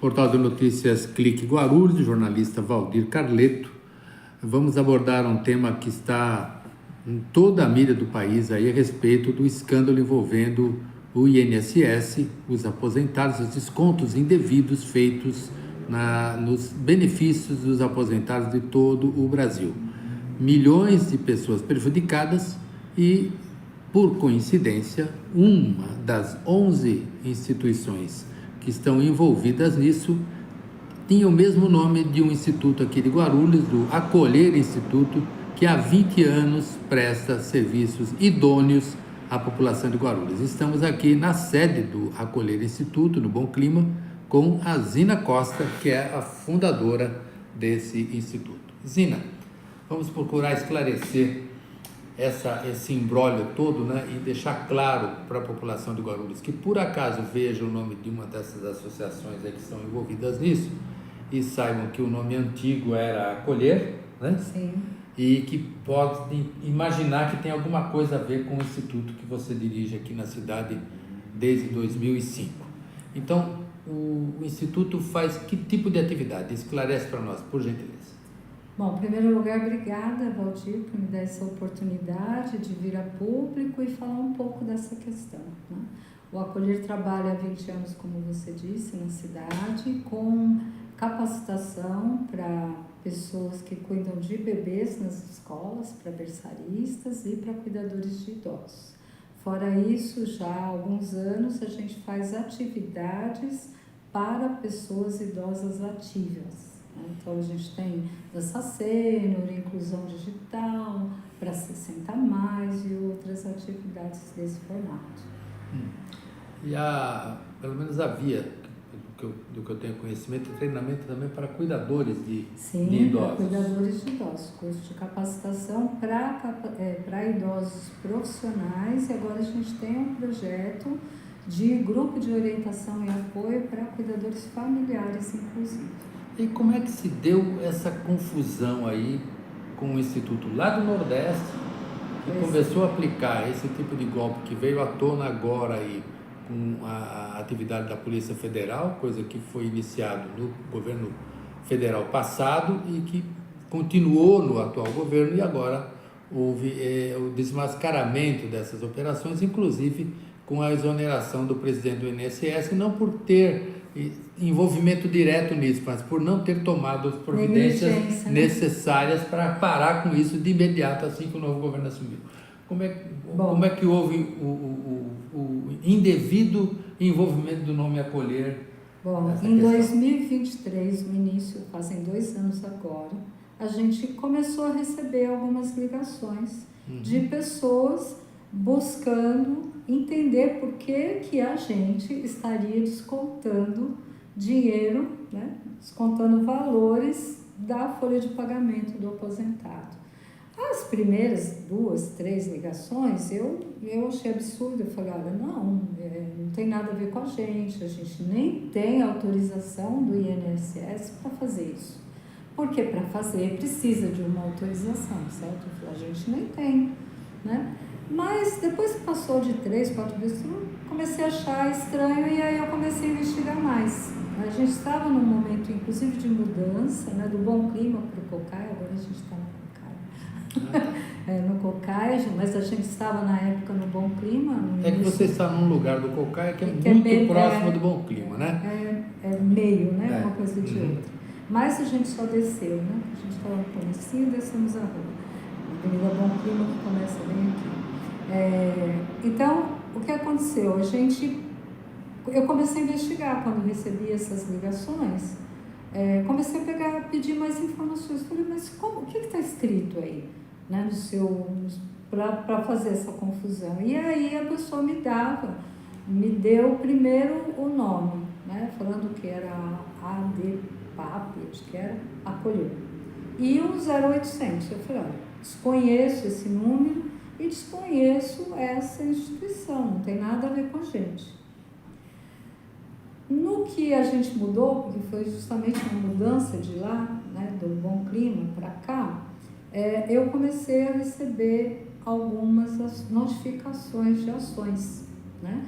Portal de Notícias Clique Guarulhos, jornalista Valdir Carleto. Vamos abordar um tema que está em toda a mídia do país aí, a respeito do escândalo envolvendo o INSS, os aposentados, os descontos indevidos feitos nos benefícios dos aposentados de todo o Brasil. Milhões de pessoas prejudicadas e, por coincidência, uma das 11 instituições que estão envolvidas nisso tinha o mesmo nome de um instituto aqui de Guarulhos, do Acolher Instituto, que há 20 anos presta serviços idôneos à população de Guarulhos. Estamos aqui na sede do Acolher Instituto, no Bom Clima, com a Zina Costa, que é a fundadora desse instituto. Zina, vamos procurar esclarecer esse imbróglio todo, né, e deixar claro para a população de Guarulhos que por acaso veja o nome de uma dessas associações aí que estão envolvidas nisso e saibam que o nome antigo era Acolher, né? Sim. E que pode imaginar que tem alguma coisa a ver com o instituto que você dirige aqui na cidade desde 2005. Então, o instituto faz que tipo de atividade? Esclarece para nós, por gentileza. Bom, em primeiro lugar, obrigada, Valdir, por me dar essa oportunidade de vir a público e falar um pouco dessa questão, né? O Acolher trabalha há 20 anos, como você disse, na cidade, com capacitação para pessoas que cuidam de bebês nas escolas, para berçaristas e para cuidadores de idosos. Fora isso, já há alguns anos a gente faz atividades para pessoas idosas ativas. Então, a gente tem dança sênior, inclusão digital, para 60 mais e outras atividades desse formato. E pelo menos havia, do que eu tenho conhecimento, treinamento também para cuidadores de idosos. Sim, para cuidadores de idosos, curso de capacitação para idosos profissionais, e agora a gente tem um projeto de grupo de orientação e apoio para cuidadores familiares, inclusive. E como é que se deu essa confusão aí com o Instituto lá do Nordeste, que começou a aplicar esse tipo de golpe que veio à tona agora aí com a atividade da Polícia Federal, coisa que foi iniciado no governo federal passado e que continuou no atual governo, e agora houve o desmascaramento dessas operações, inclusive com a exoneração do presidente do INSS, não por ter envolvimento direto nisso, mas por não ter tomado as providências necessárias para parar com isso de imediato, assim que o novo governo assumiu. Como é que houve o indevido envolvimento do nome Acolher? Bom, em 2023, no início, fazem 2 anos agora, a gente começou a receber algumas ligações de pessoas buscando entender por que a gente estaria descontando dinheiro, né, descontando valores da folha de pagamento do aposentado. As primeiras 2, 3 ligações, eu achei absurdo. Eu falei, olha, não tem nada a ver com a gente nem tem autorização do INSS para fazer isso. Porque para fazer precisa de uma autorização, certo? Eu falei, a gente nem tem, né? Mas depois que passou de 3, 4 vezes, eu comecei a achar estranho e aí eu comecei a investigar mais. A gente estava num momento, inclusive, de mudança, né, do Bom Clima para o COCAI, agora a gente está no COCAI. No COCAI, mas a gente estava na época no Bom Clima. É que você está num lugar do COCAI que é muito próximo do Bom Clima, né? É meio, né? Uma coisa de outra. Mas a gente só desceu, né? A gente estava no comecinho e descemos a rua. A Avenida Bom Clima, que começa bem aqui. Então, o que aconteceu? Eu comecei a investigar quando recebi essas ligações, comecei a pedir mais informações. Falei, mas o que está escrito aí, né, para fazer essa confusão? E aí a pessoa me deu primeiro o nome, né, falando que era ADPAP, acho que era Acolher, e o 0800. Eu falei, olha, desconheço esse número e desconheço essa instituição, não tem nada a ver com a gente. No que a gente mudou, porque foi justamente uma mudança de lá, né, do Bom Clima para cá, eu comecei a receber algumas notificações de ações, né?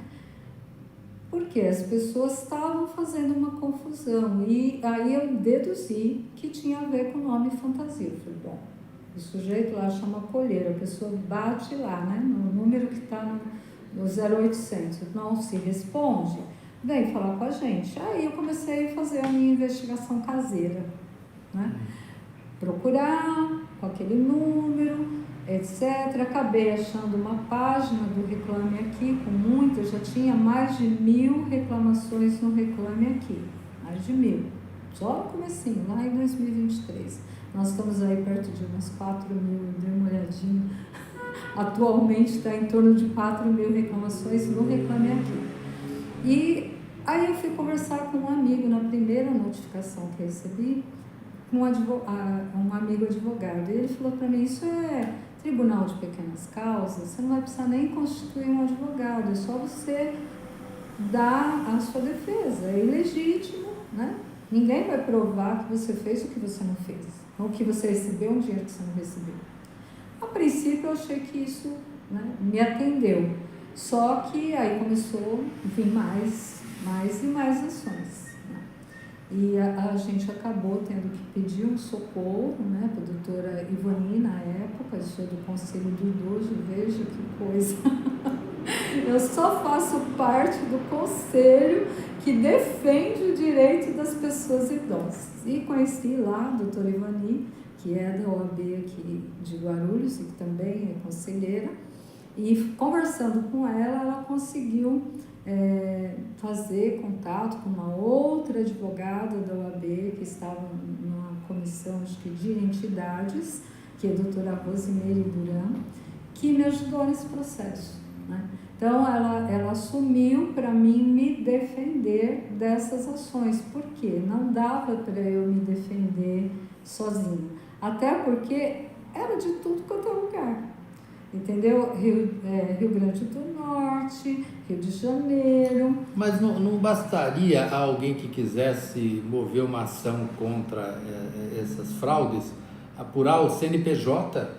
Porque as pessoas estavam fazendo uma confusão. E aí eu deduzi que tinha a ver com o nome fantasia. Eu falei, bom, o sujeito lá chama colheiro, a pessoa bate lá, né, no número que está no 0800, não se responde, vem falar com a gente. Aí eu comecei a fazer a minha investigação caseira, né? Procurar com aquele número, etc. Acabei achando uma página do Reclame Aqui, com muitas, já tinha mais de 1.000 reclamações no Reclame Aqui, mais de 1.000, só no comecinho, lá em 2023. Nós estamos aí perto de umas 4.000, dei uma olhadinha. Atualmente está em torno de 4.000 reclamações no Reclame Aqui. E aí eu fui conversar com um amigo na primeira notificação que eu recebi, um amigo advogado. E ele falou para mim, isso é tribunal de pequenas causas, você não vai precisar nem constituir um advogado, é só você dar a sua defesa, é ilegítimo, né? Ninguém vai provar que você fez o que você não fez, ou que você recebeu um dinheiro que você não recebeu. A princípio eu achei que isso, né, me atendeu, só que aí começou a vir mais e mais ações, né? E a gente acabou tendo que pedir um socorro, né, para a doutora Ivani na época, eu sou do Conselho do Idoso, veja que coisa. Eu só faço parte do conselho que defende o direito das pessoas idosas. E conheci lá a doutora Ivani, que é da OAB aqui de Guarulhos e que também é conselheira, e conversando com ela, ela conseguiu fazer contato com uma outra advogada da OAB que estava numa comissão, acho que de entidades, que é a doutora Rosimeire Duran, que me ajudou nesse processo, né? Então, ela assumiu para mim me defender dessas ações, porque não dava para eu me defender sozinha, até porque era de tudo quanto é lugar, entendeu? Rio Grande do Norte, Rio de Janeiro. Mas não bastaria alguém que quisesse mover uma ação contra essas fraudes, apurar o CNPJ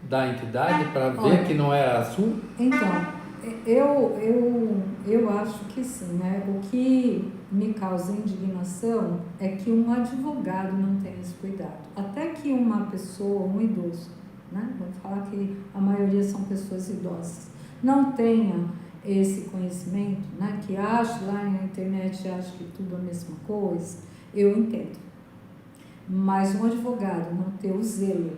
da entidade para ver que não é a sua? Então, eu acho que sim, né? O que me causa indignação é que um advogado não tem esse cuidado. Até que uma pessoa, um idoso, né? Vamos falar que a maioria são pessoas idosas, não tenha esse conhecimento, né? Que acha lá na internet, acha que tudo é a mesma coisa, eu entendo. Mas um advogado não ter o zelo,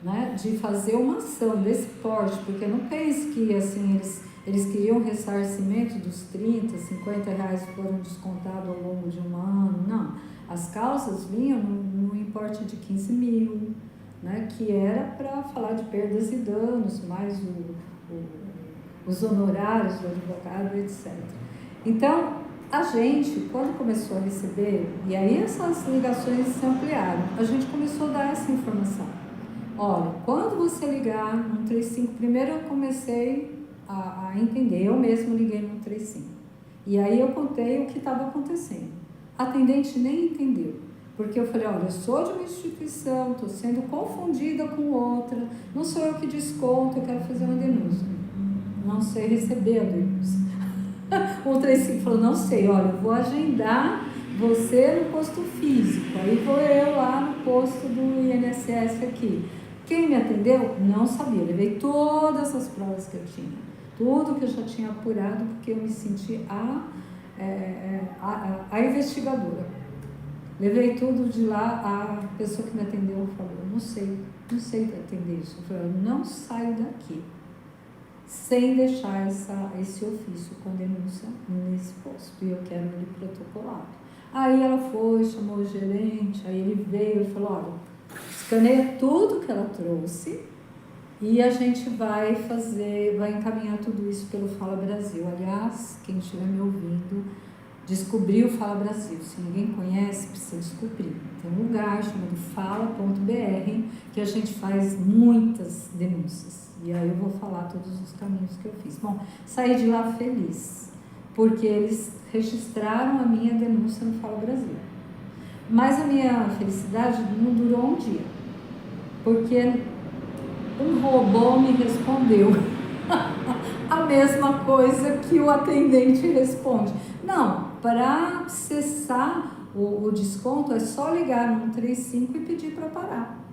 né, de fazer uma ação desse porte, porque não pense que assim, eles queriam ressarcimento dos 30, 50 reais que foram descontados ao longo de um ano, não. As causas vinham no importe de 15 mil, né, que era para falar de perdas e danos, mais os honorários do advogado, etc. Então, a gente, quando começou a receber, e aí essas ligações se ampliaram, a gente começou a dar essa informação. Olha, quando você ligar no 135, primeiro eu comecei a entender, eu mesmo liguei no 135. E aí eu contei o que estava acontecendo. A atendente nem entendeu, porque eu falei, olha, eu sou de uma instituição, estou sendo confundida com outra, não sou eu que desconto, eu quero fazer uma denúncia. Não sei receber a denúncia. O 135 falou, não sei, olha, eu vou agendar você no posto físico, aí vou eu lá no posto do INSS aqui. Quem me atendeu não sabia, eu levei todas as provas que eu tinha, tudo que eu já tinha apurado, porque eu me senti a investigadora. Levei tudo de lá, a pessoa que me atendeu falou, não sei atender isso. Eu falei, não saio daqui sem deixar esse ofício com denúncia nesse posto, e eu quero ele protocolado. Aí ela foi, chamou o gerente, aí ele veio e falou, olha, escaneia tudo que ela trouxe e a gente vai encaminhar tudo isso pelo Fala Brasil. Aliás, quem estiver me ouvindo, descobriu o Fala Brasil. Se ninguém conhece, precisa descobrir. Tem um lugar chamado fala.br que a gente faz muitas denúncias. E aí eu vou falar todos os caminhos que eu fiz. Bom, saí de lá feliz, porque eles registraram a minha denúncia no Fala Brasil. Mas a minha felicidade não durou um dia, porque um robô me respondeu a mesma coisa que o atendente responde. Não, para acessar o desconto é só ligar no 135 e pedir para parar.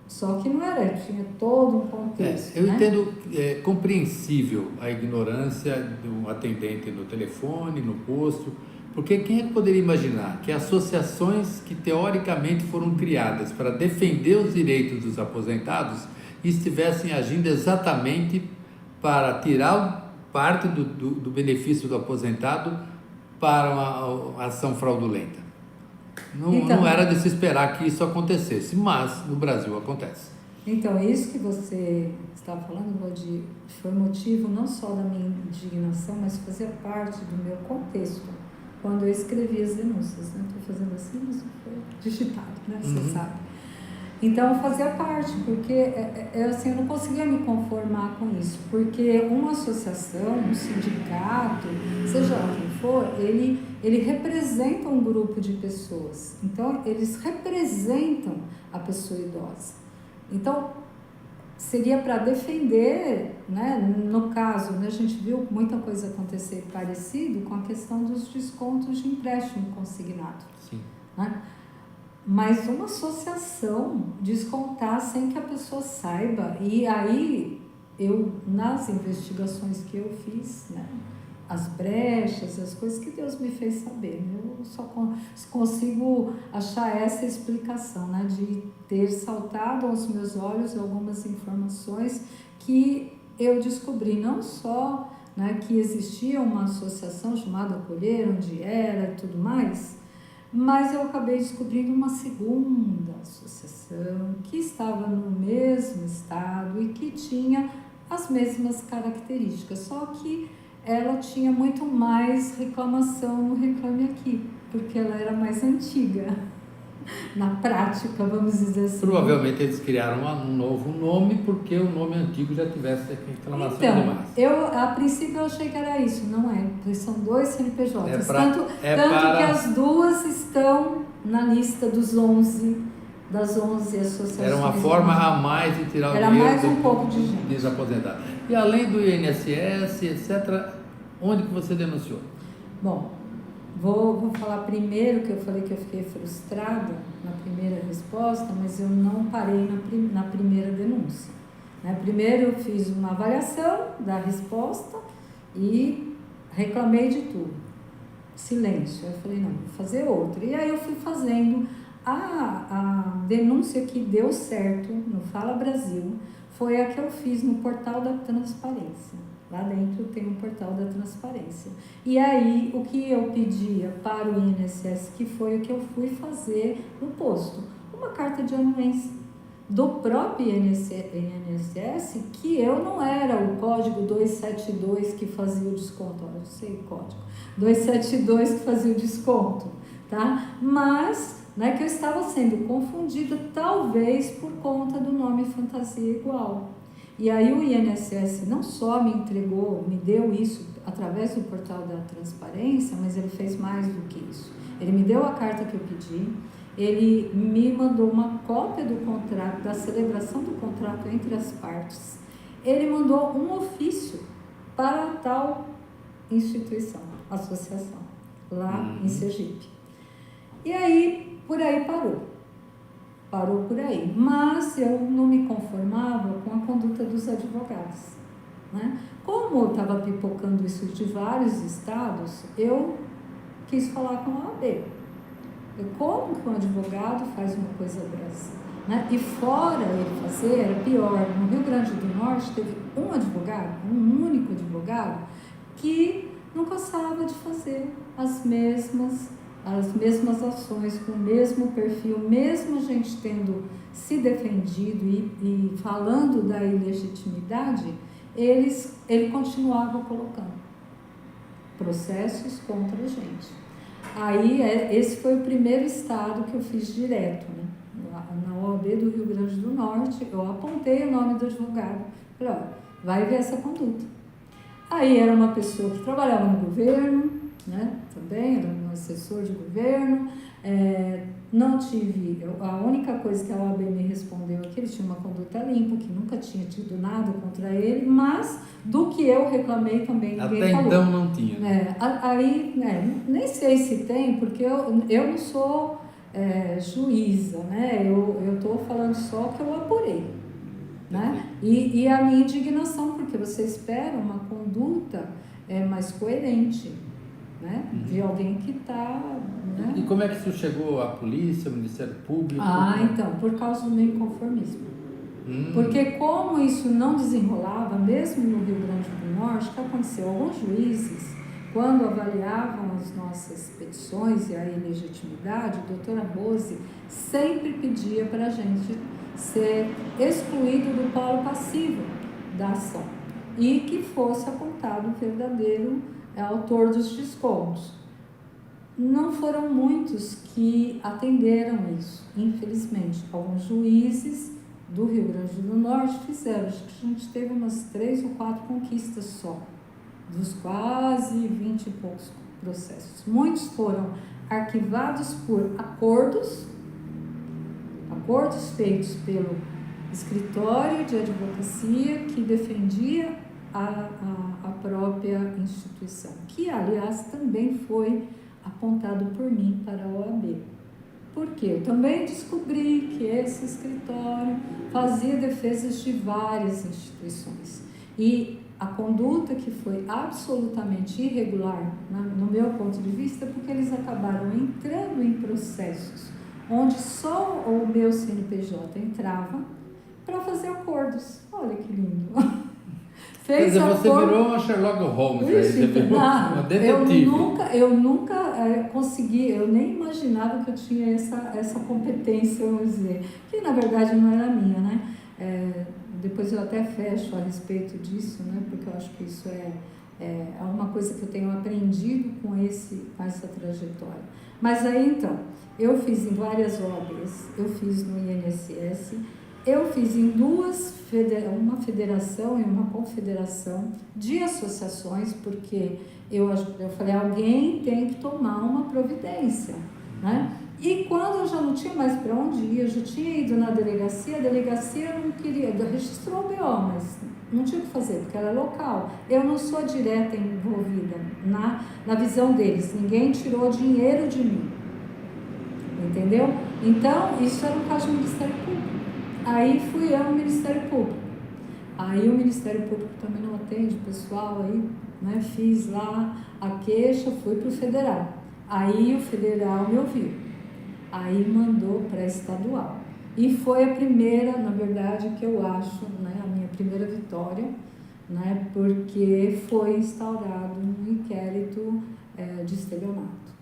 Só que não era, tinha todo um contexto. Eu né? entendo compreensível a ignorância do atendente no telefone, no posto, porque quem é que poderia imaginar que associações que teoricamente foram criadas para defender os direitos dos aposentados estivessem agindo exatamente para tirar parte do benefício do aposentado para uma ação fraudulenta? Não era de se esperar que isso acontecesse, mas no Brasil acontece. Então, isso que você estava falando, Valdir, foi motivo não só da minha indignação, mas fazia parte do meu contexto, quando eu escrevi as denúncias. Estou fazendo assim, mas foi digitado, você sabe. Então, fazia parte, porque assim, eu não conseguia me conformar com isso, porque uma associação, um sindicato, seja lá quem for, ele representa um grupo de pessoas. Então, eles representam a pessoa idosa. Então, seria para defender, no caso, a gente viu muita coisa acontecer parecido com a questão dos descontos de empréstimo consignado. Sim. Mas uma associação descontar sem que a pessoa saiba, e aí eu, nas investigações que eu fiz, as brechas, as coisas que Deus me fez saber, eu só consigo achar essa explicação, de ter saltado aos meus olhos algumas informações que eu descobri, não só que existia uma associação chamada Acolher, onde era e tudo mais, mas eu acabei descobrindo uma segunda associação que estava no mesmo estado e que tinha as mesmas características, só que ela tinha muito mais reclamação no Reclame Aqui, porque ela era mais antiga, na prática, vamos dizer assim. Provavelmente eles criaram um novo nome, porque o nome antigo já tivesse reclamação demais. A princípio eu achei que era isso, não é, porque são 2 CNPJs, tanto que as duas estão na lista das 11 associações. Era uma forma a mais de tirar o dinheiro mais um pouco de gente. Desaposentado. E além do INSS, etc., onde que você denunciou? Bom, vou falar primeiro que eu falei que eu fiquei frustrada na primeira resposta, mas eu não parei na primeira denúncia. Primeiro eu fiz uma avaliação da resposta e reclamei de tudo. Silêncio. Eu falei, não, vou fazer outra. E aí eu fui fazendo a denúncia que deu certo no Fala Brasil, foi a que eu fiz no Portal da Transparência. Lá dentro tem um Portal da Transparência. E aí, o que eu pedia para o INSS, que foi o que eu fui fazer no posto, uma carta de anuência do próprio INSS, que eu não era o código 272 que fazia o desconto, eu sei o código, 272 que fazia o desconto, tá? Mas que eu estava sendo confundida, talvez por conta do nome fantasia igual. E aí o INSS não só me entregou, me deu isso através do Portal da Transparência, mas ele fez mais do que isso. Ele me deu a carta que eu pedi, ele me mandou uma cópia do contrato, da celebração do contrato entre as partes. Ele mandou um ofício para a tal instituição, associação, lá em Sergipe. E aí, por aí parou por aí, mas eu não me conformava com a conduta dos advogados, Como eu estava pipocando isso de vários estados, eu quis falar com a OAB. Como que um advogado faz uma coisa dessa? E fora ele fazer, era pior. No Rio Grande do Norte teve um advogado, um único advogado, que não gostava de fazer as mesmas ações, com o mesmo perfil, mesmo a gente tendo se defendido e falando da ilegitimidade, ele continuava colocando processos contra a gente. Aí, esse foi o primeiro estado que eu fiz direto, na OAB do Rio Grande do Norte, eu apontei o nome do advogado, falei, vai ver essa conduta. Aí era uma pessoa que trabalhava no governo, né? Também era um assessor de governo. Não tive, a única coisa que a OAB me respondeu é que ele tinha uma conduta limpa, que nunca tinha tido nada contra ele, mas do que eu reclamei também ninguém até falou. Então não tinha. Aí, nem sei se tem, porque eu não sou juíza, né? Eu estou falando só que eu apurei, né? E a minha indignação, porque você espera uma conduta mais coerente, né? De alguém que está... Né? E como é que isso chegou à polícia, ao Ministério Público? Então, por causa do meu inconformismo. Porque como isso não desenrolava, mesmo no Rio Grande do Norte, o que aconteceu? Alguns juízes, quando avaliavam as nossas petições e a ilegitimidade, a doutora Rose sempre pedia para a gente ser excluído do polo passivo da ação e que fosse apontado o verdadeiro autor dos descontos. Não foram muitos que atenderam isso, infelizmente. Alguns juízes do Rio Grande do Norte fizeram, acho que a gente teve umas 3 ou 4 conquistas só, dos quase 20 e poucos processos. Muitos foram arquivados por acordos feitos pelo escritório de advocacia que defendia a própria instituição, que aliás também foi apontado por mim para a OAB. Porque eu também descobri que esse escritório fazia defesas de várias instituições e a conduta que foi absolutamente irregular, no meu ponto de vista, porque eles acabaram entrando em processos onde só o meu CNPJ entrava para fazer acordos. Olha que lindo! Quer dizer, você virou uma Sherlock Holmes, você virou uma detetive. Eu nunca consegui, eu nem imaginava que eu tinha essa competência, vamos dizer, que na verdade não era minha, né? Depois eu até fecho a respeito disso, né? Porque eu acho que isso é uma coisa que eu tenho aprendido com essa trajetória. Mas aí então, eu fiz em várias OABs, eu fiz no INSS, eu fiz em uma federação e uma confederação de associações, porque eu falei, alguém tem que tomar uma providência, né? E quando eu já não tinha mais para onde ir, eu já tinha ido na delegacia, a delegacia não queria, registrou o BO, mas não tinha o que fazer, porque era local. Eu não sou direta envolvida na visão deles, ninguém tirou dinheiro de mim, entendeu? Então, isso era um caso do Ministério Público. Aí fui eu no Ministério Público. Aí o Ministério Público também não atende pessoal, aí, né, fiz lá a queixa, fui para o federal. Aí o federal me ouviu. Aí mandou para a estadual. E foi a primeira, na verdade, que eu acho, né, a minha primeira vitória, né, porque foi instaurado um inquérito de estelionato,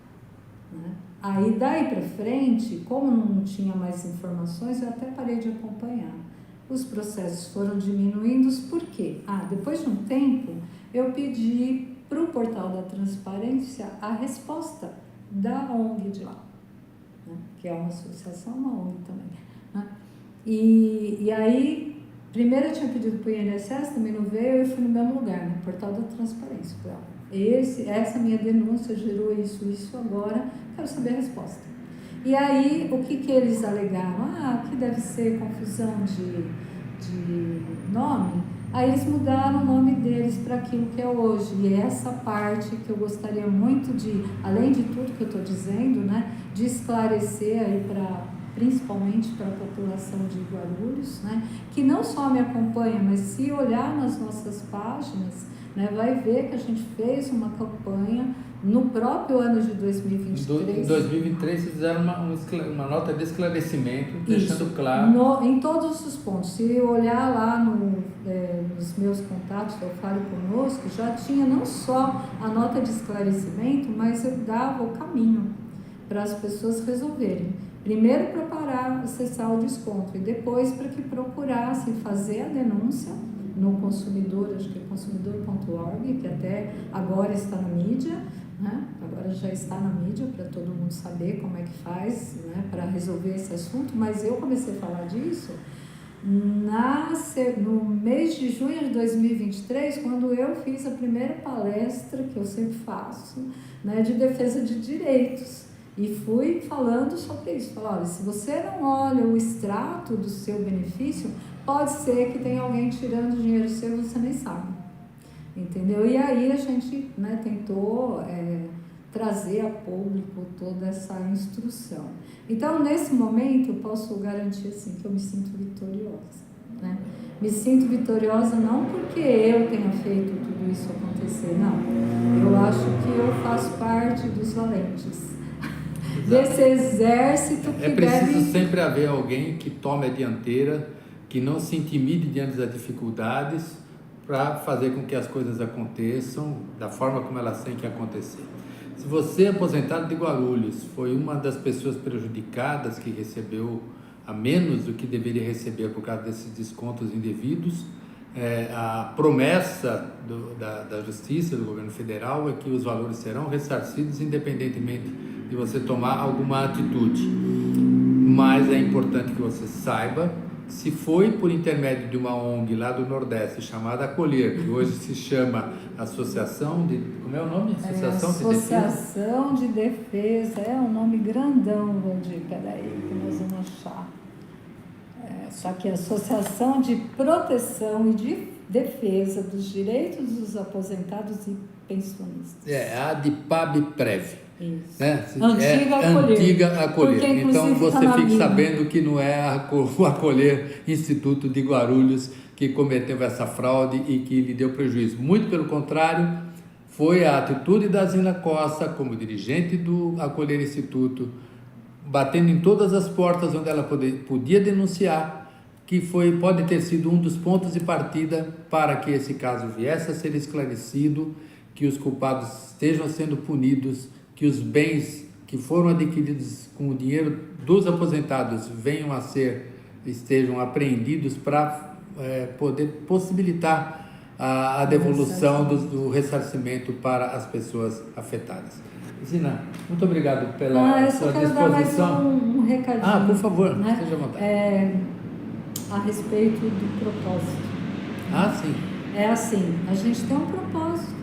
né? Aí daí para frente, como não tinha mais informações, eu até parei de acompanhar. Os processos foram diminuindo, por quê? Depois de um tempo, eu pedi para o Portal da Transparência a resposta da ONG de lá, né? Que é uma associação, uma ONG também, né? E aí, primeiro eu tinha pedido para o INSS, também não veio, eu fui no mesmo lugar, no Portal da Transparência. Essa minha denúncia gerou isso agora, quero saber a resposta. E aí, o que eles alegaram? Que deve ser confusão de nome. Aí eles mudaram o nome deles para aquilo que é hoje. E é essa parte que eu gostaria muito de, além de tudo que eu estou dizendo, né, de esclarecer aí principalmente para a população de Guarulhos, né, que não só me acompanha, mas se olhar nas nossas páginas, né, vai ver que a gente fez uma campanha no próprio ano de 2023. Em 2023 vocês fizeram uma nota de esclarecimento, deixando claro. Em todos os pontos. Se olhar lá nos meus contatos, eu falo conosco, já tinha não só a nota de esclarecimento, mas eu dava o caminho para as pessoas resolverem. Primeiro para parar, acessar o desconto e depois para que procurassem fazer a denúncia no consumidor, acho que é consumidor.org, que até agora está na mídia, né? Agora já está na mídia para todo mundo saber como é que faz, né, para resolver esse assunto, mas eu comecei a falar disso no mês de junho de 2023, quando eu fiz a primeira palestra, que eu sempre faço, né, de defesa de direitos. E fui falando sobre isso. Falei, olha, se você não olha o extrato do seu benefício, pode ser que tenha alguém tirando dinheiro seu e você nem sabe. Entendeu? E aí a gente, né, tentou trazer a público toda essa instrução. Então, nesse momento, eu posso garantir assim, que eu me sinto vitoriosa. Né? Me sinto vitoriosa não porque eu tenha feito tudo isso acontecer, não. Eu acho que eu faço parte dos valentes. Desse exército que é preciso sempre haver alguém que tome a dianteira, que não se intimide diante das dificuldades, para fazer com que as coisas aconteçam da forma como elas têm que acontecer. Se você, aposentado de Guarulhos, foi uma das pessoas prejudicadas que recebeu a menos do que deveria receber por causa desses descontos indevidos, a promessa da Justiça, do governo federal, é que os valores serão ressarcidos independentemente de você tomar alguma atitude. Mas é importante que você saiba, se foi por intermédio de uma ONG lá do Nordeste chamada Acolher, que hoje se chama Associação de... Como é o nome? Associação de Defesa. É um nome grandão, Valdir. Peraí, que nós vamos achar. Só que Associação de Proteção e de Defesa dos Direitos dos Aposentados e Pensionistas. A ADPAB-PREV. Isso. Né? Antiga Acolher. Porque, então você fique sabendo que não é o Acolher Instituto de Guarulhos que cometeu essa fraude e que lhe deu prejuízo. Muito pelo contrário, foi a atitude da Zina Costa, como dirigente do Acolher Instituto, batendo em todas as portas onde ela podia denunciar, que pode ter sido um dos pontos de partida para que esse caso viesse a ser esclarecido, que os culpados estejam sendo punidos, que os bens que foram adquiridos com o dinheiro dos aposentados estejam apreendidos para poder possibilitar a devolução do ressarcimento para as pessoas afetadas. Zina, muito obrigado pela sua disposição. Eu só quero dar mais um recadinho. Por favor, né? Seja à vontade. A respeito do propósito. Sim. É assim, a gente tem um propósito.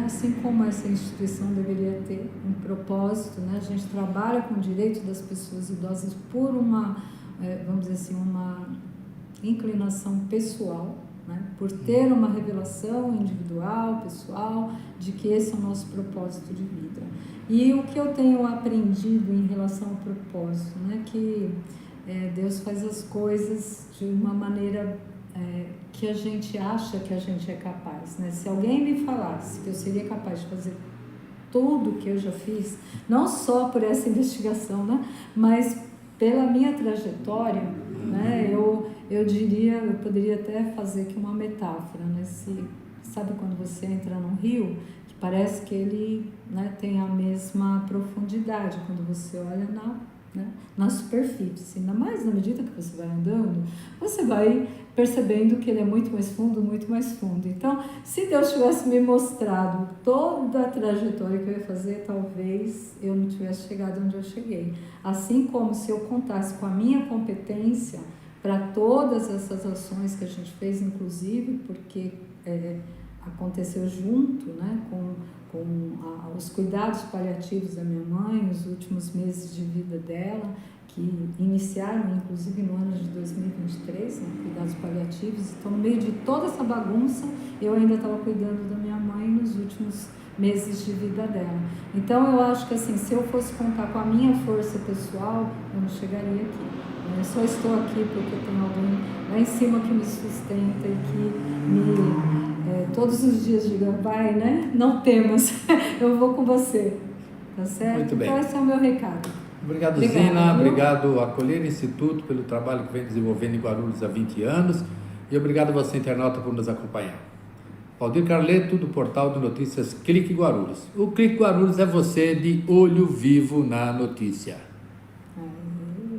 Assim como essa instituição deveria ter um propósito, né? A gente trabalha com o direito das pessoas idosas por uma, vamos dizer assim, uma inclinação pessoal, né? Por ter uma revelação individual, pessoal, de que esse é o nosso propósito de vida. E o que eu tenho aprendido em relação ao propósito, né? Que Deus faz as coisas de uma maneira que a gente acha que a gente é capaz, né? Se alguém me falasse que eu seria capaz de fazer tudo que eu já fiz, não só por essa investigação, né? Mas pela minha trajetória, né? Eu poderia até fazer aqui uma metáfora, né? Sabe quando você entra num rio, que parece que ele, né, tem a mesma profundidade quando você olha na superfície, ainda mais na medida que você vai andando, você vai percebendo que ele é muito mais fundo, muito mais fundo. Então, se Deus tivesse me mostrado toda a trajetória que eu ia fazer, talvez eu não tivesse chegado onde eu cheguei. Assim como se eu contasse com a minha competência para todas essas ações que a gente fez, inclusive porque aconteceu junto, né, com os cuidados paliativos da minha mãe, os últimos meses de vida dela, que iniciaram inclusive no ano de 2023, né, cuidados paliativos. Então, no meio de toda essa bagunça, eu ainda estava cuidando da minha mãe nos últimos meses de vida dela. Então, eu acho que assim, se eu fosse contar com a minha força pessoal, eu não chegaria aqui. Eu só estou aqui porque tem alguém lá em cima que me sustenta e que todos os dias diga, vai, né? Não temas, eu vou com você, tá certo? Muito bem. Então esse é o meu recado. Obrigado, Zina. Obrigado, Acolher Instituto, pelo trabalho que vem desenvolvendo em Guarulhos há 20 anos. E obrigado a você, internauta, por nos acompanhar. Valdir Carleto, do portal de notícias Clique Guarulhos. O Clique Guarulhos é você de olho vivo na notícia.